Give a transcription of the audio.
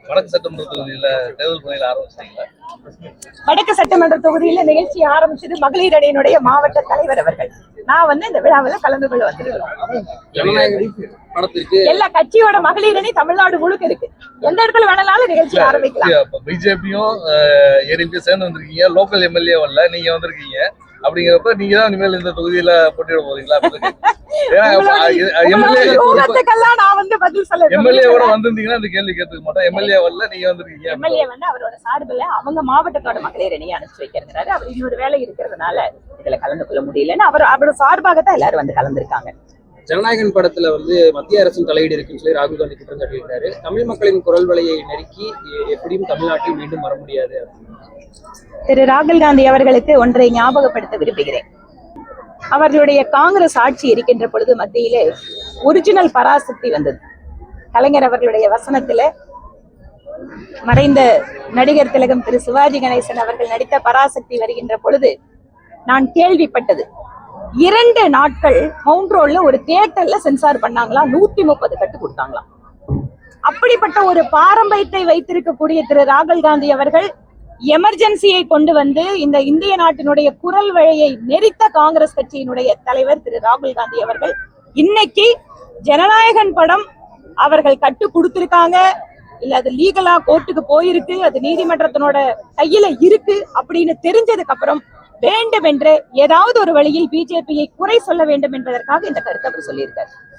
வடக்கு சட்டமன்ற தொகுதியில தேர்தல் பணியில் ஆரம்பிச்சிட்டீங்களா? வடக்கு சட்டமன்ற தொகுதியில நிகழ்ச்சி ஆரம்பிச்சது மகளிர் அணியினுடைய மாவட்ட தலைவர் அவர்கள். நான் இந்த விழாவில் கலந்து கொள்ள வந்திருக்கிறோம். எல்லா கட்சியோட மகளிர் அணி தமிழ்நாடு முழுக்க இருக்கு. எந்த இடத்துல வேணாலும் நிகழ்ச்சி ஆரம்பிக்கலாம். பிஜேபியும் ஏடிஎம்கே சேர்ந்து வந்திருக்கீங்க. லோக்கல் எம்எல்ஏ வரல, நீங்க வந்திருக்கீங்க. அப்படிங்கிறப்ப நீங்க தான் இனிமேல் இந்த தொகுதியில போட்டியிட போறீங்களா? எம்எல்ஏவோட வந்திருந்தீங்கன்னா இந்த கேள்வி கேட்டுக்க மாட்டோம். எம்எல்ஏ வரல, நீங்க வந்திருக்கீங்க. எம்எல்ஏ அவரோட சார்பில் அவங்க மாவட்டத்தோட மகளிர் அணியை அனுப்பிச்சு வைக்கிறாரு. அவர் இன்னொரு வேலை இருக்கிறதுனால இதுல கலந்து கொள்ள முடியலன்னு அவரோட சார்பாகத்தான் எல்லாரும் கலந்துருக்காங்க. ஜனநாயகன் படத்துல மத்திய அரசின் தலையீடு இருக்குன்னு சொல்லி ராகுல் காந்தி குற்றம் சாட்டியிருக்காரு. தமிழ் மக்களின் குரல் வலையை நெருக்கி எப்படியும் தமிழ்நாட்டில் மீண்டும் வர முடியாது. திரு ராகுல் காந்தி அவர்களுக்கு ஒன்றை ஞாபகப்படுத்த விரும்புகிறேன். அவர்களுடைய காங்கிரஸ் ஆட்சி இருக்கின்ற பொழுது மத்தியிலே ஒரிஜினல் பராசக்தி வந்தது. கலைஞர் அவர்களுடைய வசனத்துல மறைந்த நடிகர் திலகம் திரு சிவாஜி கணேசன் அவர்கள் நடித்த பராசக்தி வருகின்ற பொழுது நான் கேள்விப்பட்டது, 2 நாட்கள் மவுண்ட் ரோட்ல ஒரு தியேட்டர்ல சென்சார் பண்ணாங்களாம், 130 கட்டு கொடுத்தாங்களாம். அப்படிப்பட்ட ஒரு பாரம்பரியத்தை வைத்திருக்கக்கூடிய திரு ராகுல் காந்தி அவர்கள் எமர்ஜென்சியை கொண்டு வந்து இந்த இந்திய நாட்டினுடைய குரல் வழியை நெரித்த காங்கிரஸ் கட்சியினுடைய தலைவர் திரு ராகுல் காந்தி அவர்கள் இன்னைக்கு ஜனநாயகன் படம் அவர்கள் கட்டு கொடுத்திருக்காங்க, இல்ல அது லீகலா கோர்ட்டுக்கு போயிருக்கு, அது நீதிமன்றத்தினோட கையில இருக்கு அப்படின்னு தெரிஞ்சதுக்கு அப்புறம் வேண்டும் என்று ஏதாவது ஒரு வழியில் பிஜேபியை குறை சொல்ல வேண்டும் என்பதற்காக இந்த கருத்தை அவர் சொல்லியிருக்காரு.